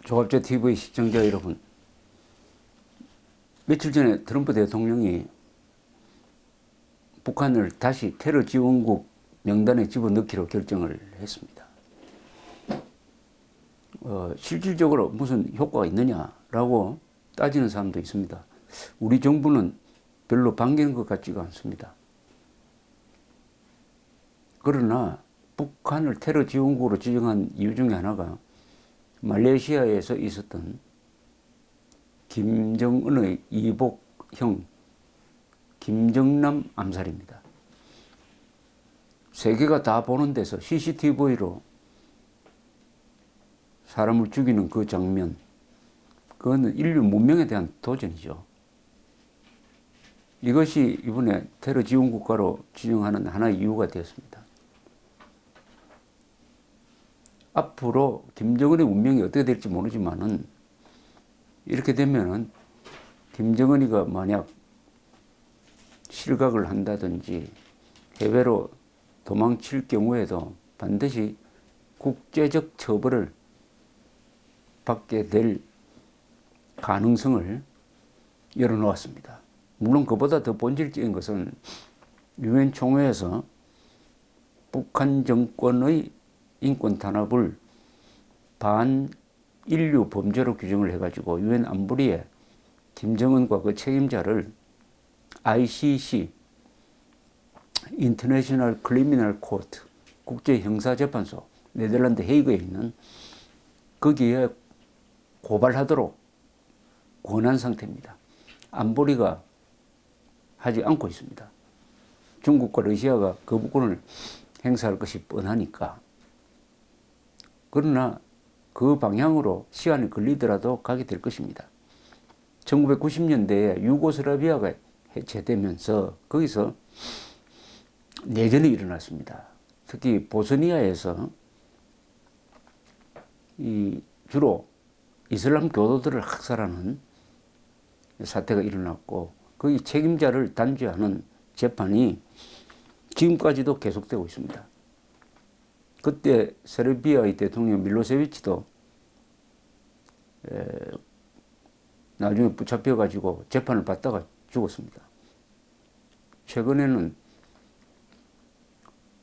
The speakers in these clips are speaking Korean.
조갑제 TV 시청자 여러분, 며칠 전에 트럼프 대통령이 북한을 다시 테러 지원국 명단에 집어넣기로 결정을 했습니다. 실질적으로 무슨 효과가 있느냐라고 따지는 사람도 있습니다. 우리 정부는 별로 반기는 것 같지가 않습니다. 그러나 북한을 테러 지원국으로 지정한 이유 중에 하나가 말레이시아에서 있었던 김정은의 이복형 김정남 암살입니다. 세계가 다 보는 데서 CCTV로 사람을 죽이는 그 장면, 그거는 인류 문명에 대한 도전이죠. 이것이 이번에 테러 지원 국가로 지정하는 하나의 이유가 되었습니다. 앞으로 김정은의 운명이 어떻게 될지 모르지만은 이렇게 되면은 김정은이가 만약 실각을 한다든지 해외로 도망칠 경우에도 반드시 국제적 처벌을 받게 될 가능성을 열어놓았습니다. 물론 그보다 더 본질적인 것은 유엔 총회에서 북한 정권의 인권 탄압을 반인류 범죄로 규정을 해가지고 유엔 안보리에 김정은과 그 책임자를 ICC 인터내셔널 크리미널 코트 국제형사재판소 네덜란드 헤이그에 있는 거기에 고발하도록 권한 상태입니다. 안보리가 하지 않고 있습니다. 중국과 러시아가 거부권을 행사할 것이 뻔하니까. 그러나 그 방향으로 시간이 걸리더라도 가게 될 것입니다. 1990년대에 유고슬라비아가 해체되면서 거기서 내전이 일어났습니다. 특히 보스니아에서 주로 이슬람 교도들을 학살하는 사태가 일어났고 거기 책임자를 단죄하는 재판이 지금까지도 계속되고 있습니다. 그때 세르비아의 대통령 밀로세비치도 나중에 붙잡혀가지고 재판을 받다가 죽었습니다. 최근에는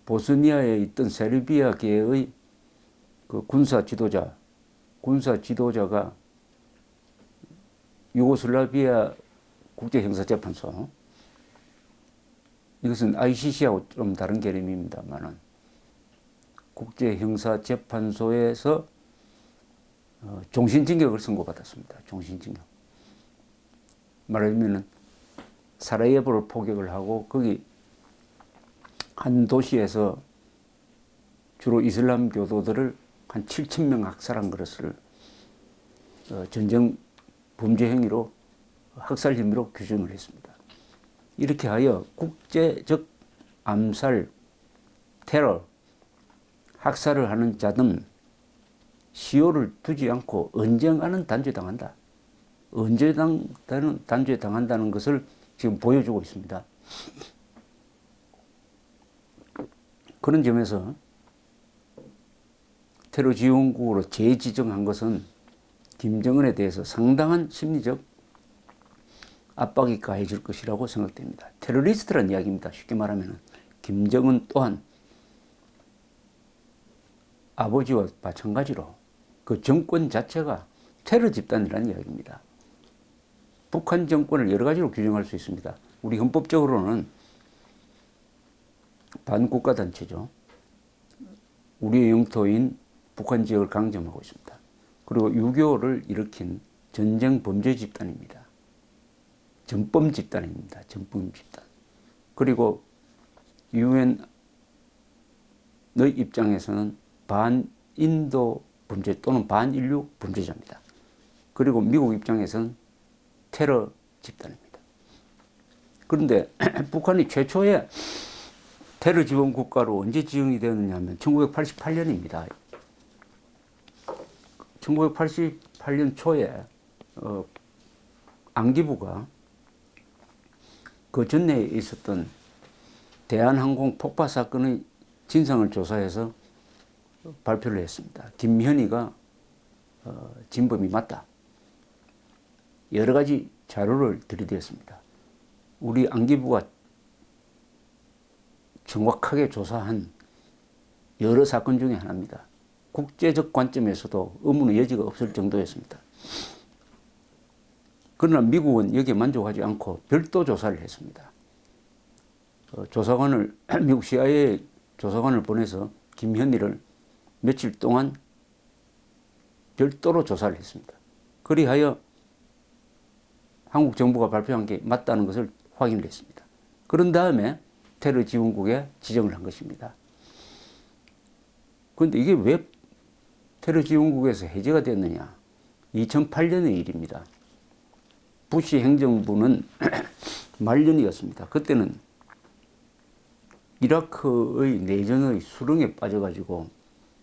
보스니아에 있던 세르비아계의 그 군사 지도자가 유고슬라비아 국제형사재판소, 이것은 ICC하고 좀 다른 개념입니다만은 국제형사재판소에서 종신징역을 선고받았습니다. 종신징역. 말하자면 사라예보를 포격을 하고 거기 한 도시에서 주로 이슬람 교도들을 한 7,000명 학살한 것을 전쟁 범죄 행위로 학살 혐의로 규정을 했습니다. 이렇게 하여 국제적 암살, 테러, 학살을 하는 자는 시효를 두지 않고 언젠가는 단죄당한다. 언제든 단죄당한다는 것을 지금 보여주고 있습니다. 그런 점에서 테러 지원국으로 재지정한 것은 김정은에 대해서 상당한 심리적 압박이 가해질 것이라고 생각됩니다. 테러리스트란 이야기입니다. 쉽게 말하면 김정은 또한 아버지와 마찬가지로 그 정권 자체가 테러 집단이라는 이야기입니다. 북한 정권을 여러 가지로 규정할 수 있습니다. 우리 헌법적으로는 반국가단체죠. 우리의 영토인 북한 지역을 강점하고 있습니다. 그리고 6.25를 일으킨 전쟁 범죄 집단입니다. 전범 집단입니다. 전범 집단. 그리고 유엔의 입장에서는 반인도 범죄 또는 반인류 범죄자입니다. 그리고 미국 입장에서는 테러 집단입니다. 그런데 북한이 최초의 테러 지원 국가로 언제 지정이 되었느냐 하면 1988년입니다. 1988년 초에 안기부가 그 전에 있었던 대한항공 폭파 사건의 진상을 조사해서 발표를 했습니다. 김현희가 진범이 맞다. 여러 가지 자료를 들이댔습니다. 우리 안기부가 정확하게 조사한 여러 사건 중에 하나입니다. 국제적 관점에서도 의문의 여지가 없을 정도였습니다. 그러나 미국은 여기에 만족하지 않고 별도 조사를 했습니다. 조사관을 미국 CIA 조사관을 보내서 김현희를 며칠 동안 별도로 조사를 했습니다. 그리하여 한국 정부가 발표한 게 맞다는 것을 확인을 했습니다. 그런 다음에 테러 지원국에 지정을 한 것입니다. 그런데 이게 왜 테러 지원국에서 해제가 됐느냐? 2008년의 일입니다. 부시 행정부는 말년이었습니다. 그때는 이라크의 내전의 수렁에 빠져가지고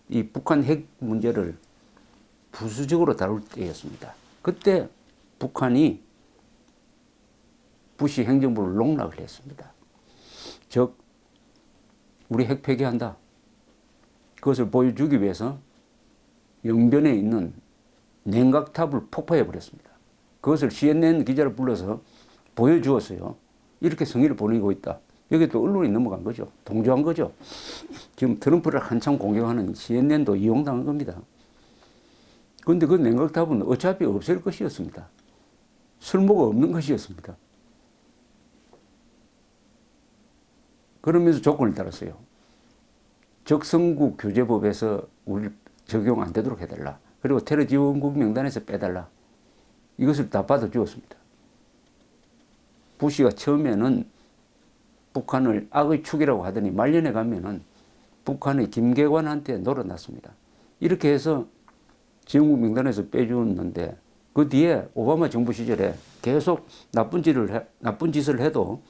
이 북한 핵 문제를 부수적으로 다룰 때였습니다. 그때 북한이 부시 행정부를 농락을 했습니다. 즉 우리 핵 폐기한다. 그것을 보여주기 위해서 영변에 있는 냉각탑을 폭파해 버렸습니다. 그것을 CNN 기자를 불러서 보여주었어요. 이렇게 성의를 보내고 있다. 여기 또 언론이 넘어간 거죠. 동조한 거죠. 지금 트럼프를 한참 공격하는 CNN도 이용당한 겁니다. 그런데 그 냉각탑은 어차피 없앨 것이었습니다. 쓸모가 없는 것이었습니다. 그러면서 조건을 달았어요. 적성국 교제법에서 우리 적용 안 되도록 해달라. 그리고 테러 지원국 명단에서 빼달라. 이것을 다 받아주었습니다. 부시가 처음에는 북한을 악의 축이라고 하더니 말년에 가면은 북한의 김계관한테 놀아났습니다. 이렇게 해서 지원국 명단에서 빼주었는데 그 뒤에 오바마 정부 시절에 계속 나쁜 짓을 해도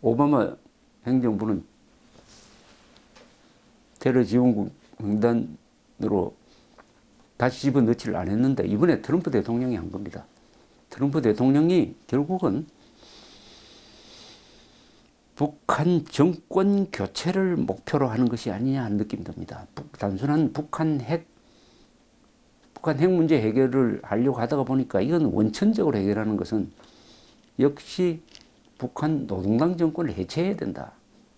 오바마 행정부는 테러 지원국 명단으로 다시 집어넣지를 안 했는데 이번에 트럼프 대통령이 한 겁니다. 트럼프 대통령이 결국은 북한 정권 교체를 목표로 하는 것이 아니냐 하는 느낌이 듭니다. 단순한 북한 핵 문제 해결을 하려고 하다가 보니까 이건 원천적으로 해결하는 것은 역시 북한 노동당 정권을 해체해야 된다.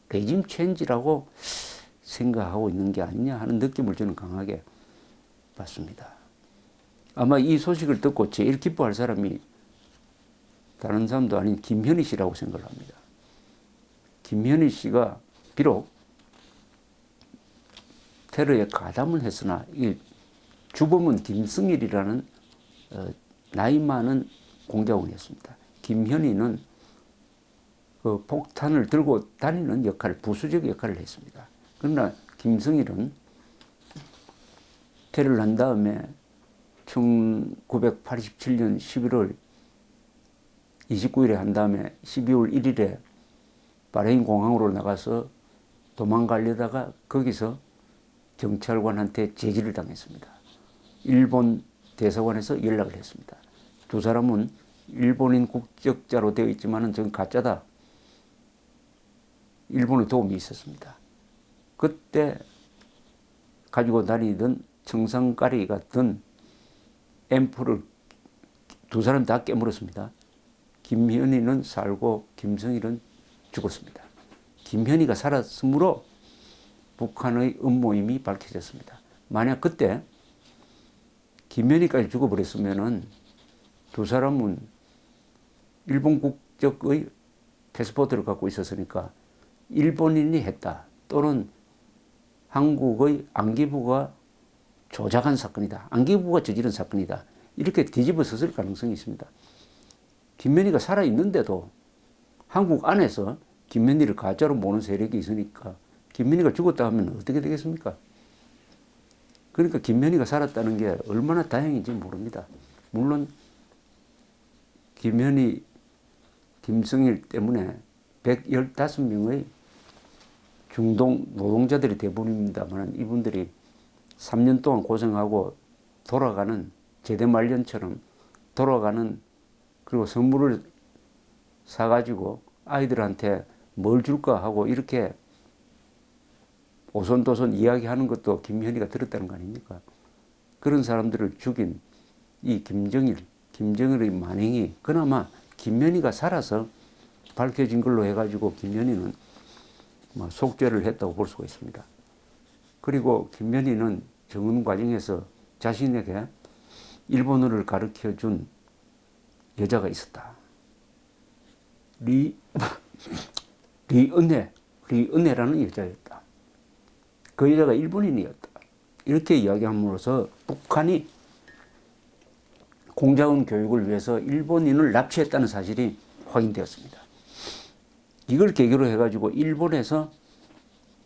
레짐 체인지라고 생각하고 있는 게 아니냐 하는 느낌을 저는 강하게 받습니다. 아마 이 소식을 듣고 제일 기뻐할 사람이 다른 사람도 아닌 김현희 씨라고 생각을 합니다. 김현희 씨가 비록 테러에 가담을 했으나 이 주범은 김승일이라는 나이 많은 공작원이었습니다. 김현희는 그 폭탄을 들고 다니는 부수적 역할을 했습니다. 그러나 김승일은 테러를 한 다음에 1987년 11월 29일에 한 다음에 12월 1일에 바레인 공항으로 나가서 도망가려다가 거기서 경찰관한테 제지를 당했습니다. 일본 대사관에서 연락을 했습니다. 두 사람은 일본인 국적자로 되어 있지만은 전 가짜다. 일본의 도움이 있었습니다. 그때 가지고 다니던 청산가리 같은 앰프를 두 사람 다 깨물었습니다. 김현희는 살고 김성일은 죽었습니다. 김현희가 살았으므로 북한의 음모임이 밝혀졌습니다. 만약 그때 김현희까지 죽어버렸으면은 두 사람은 일본 국적의 패스포트를 갖고 있었으니까 일본인이 했다. 또는 한국의 안기부가 조작한 사건이다. 안기부가 저지른 사건이다. 이렇게 뒤집어 썼을 가능성이 있습니다. 김현희가 살아있는데도 한국 안에서 김현희를 가짜로 모는 세력이 있으니까 김현희가 죽었다 하면 어떻게 되겠습니까? 그러니까 김현희가 살았다는 게 얼마나 다행인지 모릅니다. 물론 김현희, 김성일 때문에 115명의 중동 노동자들이 대부분입니다만 이분들이 3년 동안 고생하고 돌아가는 제대 말년처럼 돌아가는 그리고 선물을 사가지고 아이들한테 뭘 줄까 하고 이렇게 오손도손 이야기하는 것도 김현희가 들었다는 거 아닙니까? 그런 사람들을 죽인 이 김정일의 만행이 그나마 김연희가 살아서 밝혀진 걸로 해가지고 김연희는 뭐 속죄를 했다고 볼 수가 있습니다. 그리고 김연희는 정은 과정에서 자신에게 일본어를 가르쳐 준 여자가 있었다. 리은혜라는 여자였다. 그 여자가 일본인이었다. 이렇게 이야기함으로써 북한이 공자원 교육을 위해서 일본인을 납치했다는 사실이 확인되었습니다. 이걸 계기로 해가지고 일본에서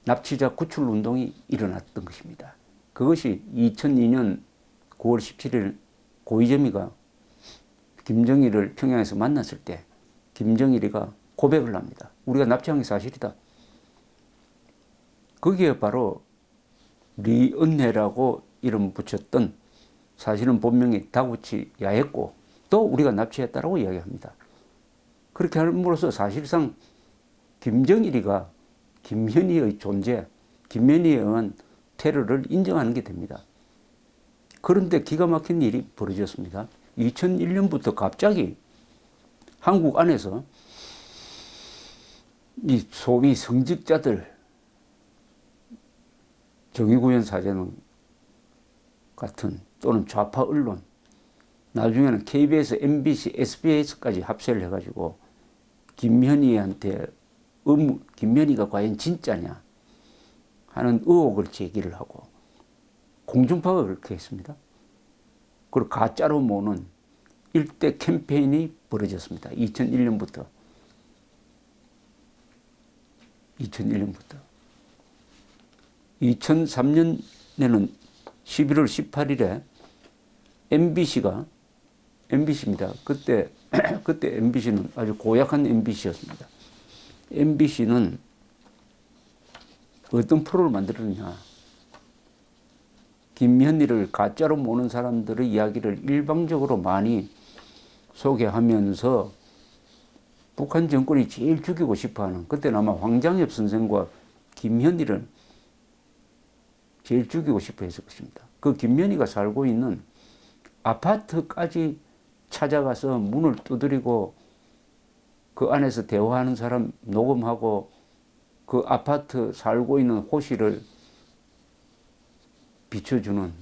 납치자 구출 운동이 일어났던 것입니다. 그것이 2002년 9월 17일 고이즈미가 김정일을 평양에서 만났을 때 김정일이가 고백을 합니다. 우리가 납치한 게 사실이다. 거기에 바로 리은혜라고 이름 붙였던, 사실은 본명이 다구치 야했고 또 우리가 납치했다라고 이야기합니다. 그렇게 함으로써 사실상 김정일이가 김현희의 존재, 김현희에 의한 테러를 인정하는 게 됩니다. 그런데 기가 막힌 일이 벌어졌습니다. 2001년부터 갑자기 한국 안에서 이 소위 성직자들, 정의구현 사제는 같은 또는 좌파 언론, 나중에는 KBS, MBC, SBS까지 합세를 해가지고 김현희한테 김현희가 과연 진짜냐 하는 의혹을 제기를 하고 공중파가 그렇게 했습니다. 그리고 가짜로 모는 일대 캠페인이 벌어졌습니다. 2001년부터. 2003년에는 11월 18일에 MBC입니다. 그때 MBC는 아주 고약한 MBC였습니다. MBC는 어떤 프로를 만들었냐. 김현희를 가짜로 모는 사람들의 이야기를 일방적으로 많이 소개하면서 북한 정권이 제일 죽이고 싶어하는, 그때는 아마 황장엽 선생과 김현희를 제일 죽이고 싶어 했을 것입니다. 그 김현희가 살고 있는 아파트까지 찾아가서 문을 두드리고 그 안에서 대화하는 사람 녹음하고 그 아파트 살고 있는 호실을 비춰주는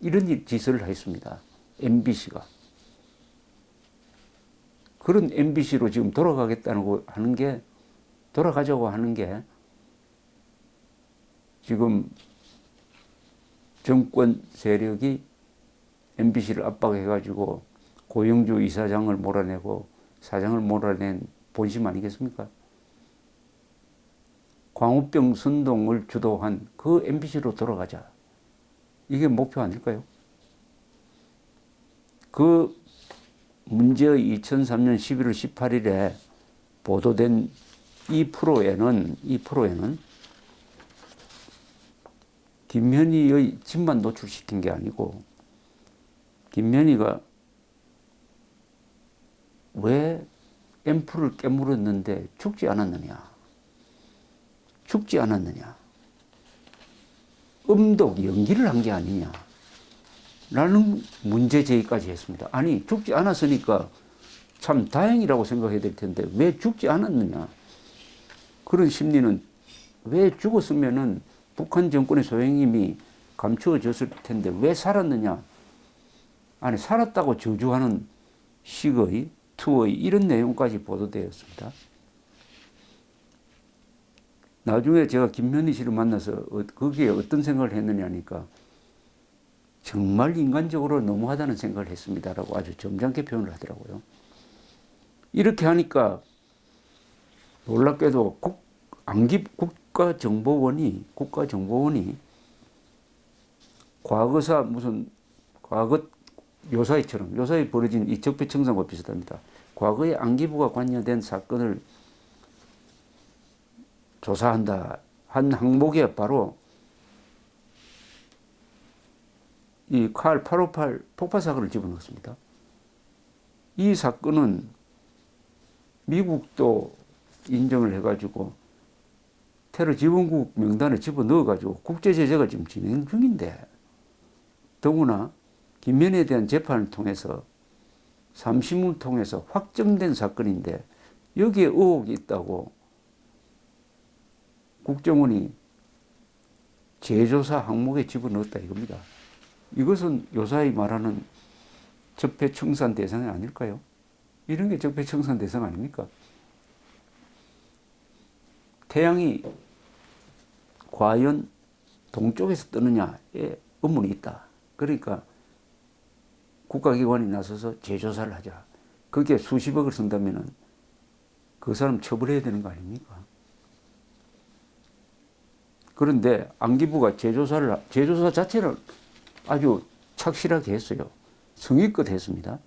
이런 짓을 했습니다. MBC가. 그런 MBC로 지금 돌아가자고 하는 게 지금 정권 세력이 MBC를 압박해가지고 고영주 이사장을 몰아내고 사장을 몰아낸 본심 아니겠습니까? 광우병 선동을 주도한 그 MBC로 돌아가자. 이게 목표 아닐까요? 그 문제의 2003년 11월 18일에 보도된 이 프로에는 김현희의 집만 노출시킨 게 아니고 김현희가 왜 앰플을 깨물었는데 죽지 않았느냐. 음독 연기를 한 게 아니냐. 라는 문제 제기까지 했습니다. 아니, 죽지 않았으니까 참 다행이라고 생각해야 될 텐데 왜 죽지 않았느냐. 그런 심리는, 왜 죽었으면은 북한 정권의 소행임이 감추어졌을 텐데 왜 살았느냐. 아니, 살았다고 저주하는 식의, 투의 이런 내용까지 보도되었습니다. 나중에 제가 김현희 씨를 만나서 거기에 어떤 생각을 했느냐 하니까 정말 인간적으로 너무하다는 생각을 했습니다라고 아주 점잖게 표현을 하더라고요. 이렇게 하니까 놀랍게도 국가정보원이 과거 요사이처럼 벌어진 이 적폐청산과 비슷합니다. 과거에 안기부가 관여된 사건을 조사한다 한 항목에 바로 이 칼 858 폭파 사건을 집어넣었습니다. 이 사건은 미국도 인정을 해가지고 테러 지원국 명단에 집어넣어가지고 국제 제재가 지금 진행 중인데 더구나 김현희에 대한 재판을 통해서 3심을 통해서 확정된 사건인데 여기에 의혹이 있다고 국정원이 재조사 항목에 집어넣었다 이겁니다. 이것은 요사이 말하는 적폐청산 대상이 아닐까요? 이런 게 적폐청산 대상 아닙니까? 태양이 과연 동쪽에서 뜨느냐에 의문이 있다. 그러니까 국가기관이 나서서 재조사를 하자. 그게 수십억을 쓴다면 그 사람 처벌해야 되는 거 아닙니까? 그런데 안기부가 재조사 자체를 아주 착실하게 했어요. 성의껏 했습니다.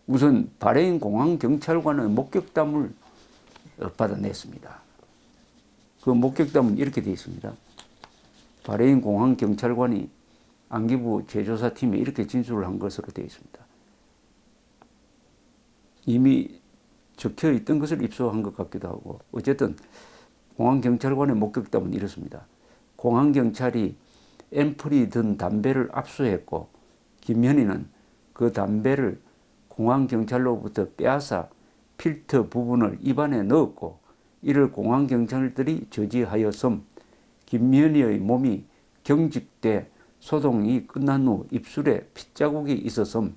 우선 바레인 공항 경찰관의 목격담을 받아냈습니다. 그 목격담은 이렇게 되어 있습니다. 바레인 공항 경찰관이 안기부 재조사팀에 이렇게 진술을 한 것으로 되어 있습니다. 이미 적혀 있던 것을 입수한 것 같기도 하고 어쨌든 공항 경찰관의 목격담은 이렇습니다. 공항 경찰이 앰플이 든 담배를 압수했고 김현희는 그 담배를 공항 경찰로부터 빼앗아 필터 부분을 입안에 넣었고 이를 공항 경찰들이 저지하였음. 김현희의 몸이 경직돼 소독이 끝난 후 입술에 핏자국이 있었음.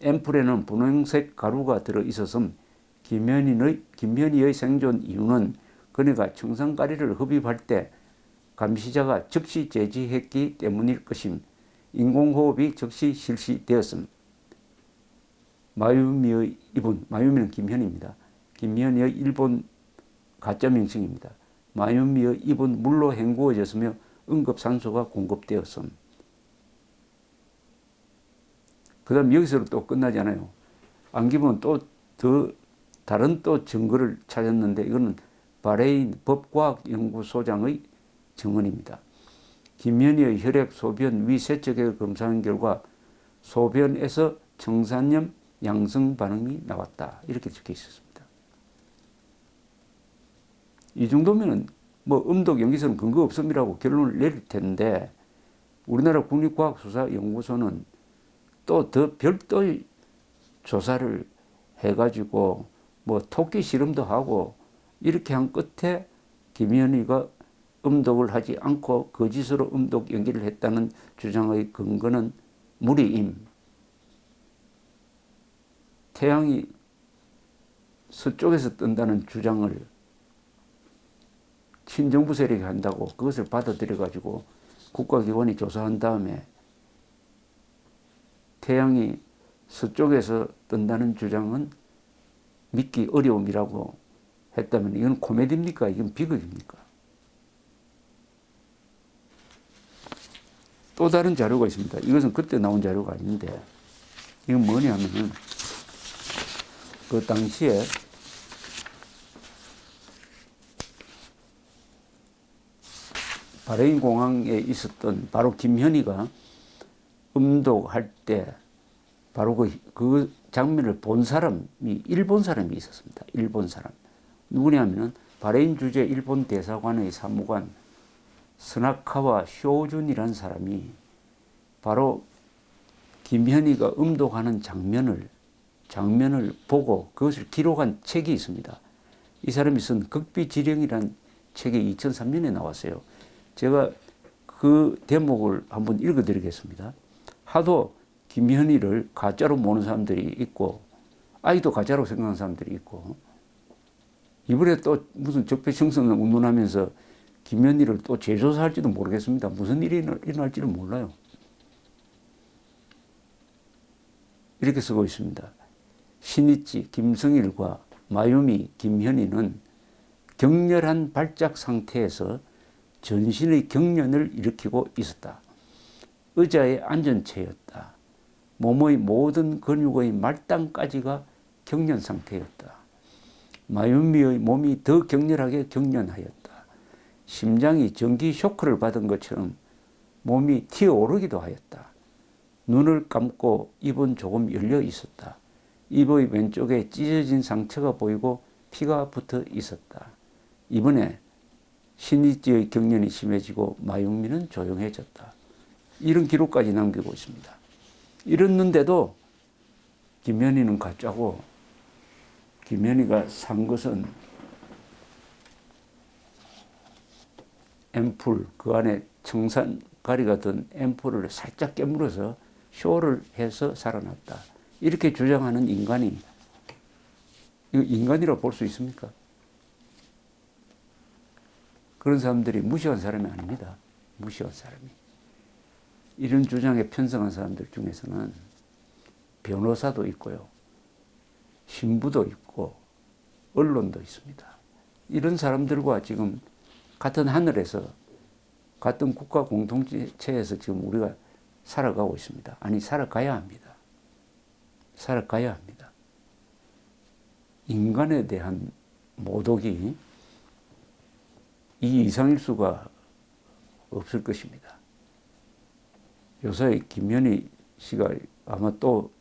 앰플에는 분홍색 가루가 들어 있었음. 김현희의 생존 이유는 그녀가 청산가리를 흡입할 때 감시자가 즉시 제지했기 때문일 것임. 인공호흡이 즉시 실시되었음. 마유미의 이분, 마유미는 김현희입니다. 김현희의 일본 가짜 명칭입니다. 마유미의 입은 물로 헹구어졌으며 응급산소가 공급되었음. 그 다음 여기서 또 끝나지 않아요. 안기부는 또 다른 또 증거를 찾았는데 이거는 바레인 법과학연구소장의 증언입니다. 김현희의 혈액, 소변, 위세척액을 검사한 결과 소변에서 청산염 양성 반응이 나왔다. 이렇게 적혀 있었습니다. 이 정도면 뭐 음독 연기설은 근거 없음이라고 결론을 내릴 텐데 우리나라 국립과학수사연구소는 또 더 별도의 조사를 해가지고 뭐 토끼 실험도 하고 이렇게 한 끝에 김현희가 음독을 하지 않고 거짓으로 음독 연기를 했다는 주장의 근거는 무리임. 태양이 서쪽에서 뜬다는 주장을 친정부 세력이 한다고 그것을 받아들여가지고 국가기관이 조사한 다음에 태양이 서쪽에서 뜬다는 주장은 믿기 어려움이라고 했다면 이건 코미디입니까? 이건 비극입니까? 또 다른 자료가 있습니다. 이것은 그때 나온 자료가 아닌데 이건 뭐냐면은 그 당시에 바레인 공항에 있었던 바로 김현희가 음독할 때 바로 그 장면을 본 사람이 일본 사람이 있었습니다. 일본 사람. 누구냐면은 바레인 주재 일본 대사관의 사무관 스나카와 쇼준이라는 사람이 바로 김현희가 음독하는 장면을 보고 그것을 기록한 책이 있습니다. 이 사람이 쓴 극비지령이라는 책이 2003년에 나왔어요. 제가 그 대목을 한번 읽어드리겠습니다. 하도 김현희를 가짜로 보는 사람들이 있고 아이도 가짜로 생각하는 사람들이 있고 이번에 또 무슨 적폐청산을 운운하면서 김현희를 또 재조사할지도 모르겠습니다. 무슨 일이 일어날지는 몰라요. 이렇게 쓰고 있습니다. 신이치 김성일과 마유미 김현희는 격렬한 발작 상태에서 전신의 경련을 일으키고 있었다. 의자에 앉은 채였다. 몸의 모든 근육의 말단까지가 경련 상태였다. 마유미의 몸이 더 격렬하게 경련하였다. 심장이 전기 쇼크를 받은 것처럼 몸이 튀어오르기도 하였다. 눈을 감고 입은 조금 열려 있었다. 입의 왼쪽에 찢어진 상처가 보이고 피가 붙어 있었다. 이번에 신의지의 경련이 심해지고 마용민은 조용해졌다. 이런 기록까지 남기고 있습니다. 이랬는데도 김현희는 가짜고 김현희가 산 것은 앰플, 그 안에 청산가리가 든 앰플을 살짝 깨물어서 쇼를 해서 살아났다. 이렇게 주장하는 인간이 이거 인간이라고 볼 수 있습니까? 그런 사람들이 무식한 사람이 아닙니다. 무식한 사람이. 이런 주장에 편성한 사람들 중에서는 변호사도 있고요. 신부도 있고 언론도 있습니다. 이런 사람들과 지금 같은 하늘에서 같은 국가 공동체에서 지금 우리가 살아가고 있습니다. 아니 살아가야 합니다. 살아가야 합니다. 인간에 대한 모독이 이 이상일 수가 없을 것입니다. 요새 김현희 씨가 아마 또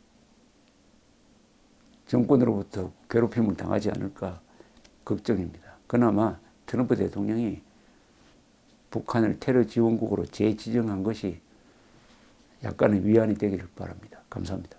정권으로부터 괴롭힘을 당하지 않을까 걱정입니다. 그나마 트럼프 대통령이 북한을 테러 지원국으로 재지정한 것이 약간의 위안이 되기를 바랍니다. 감사합니다.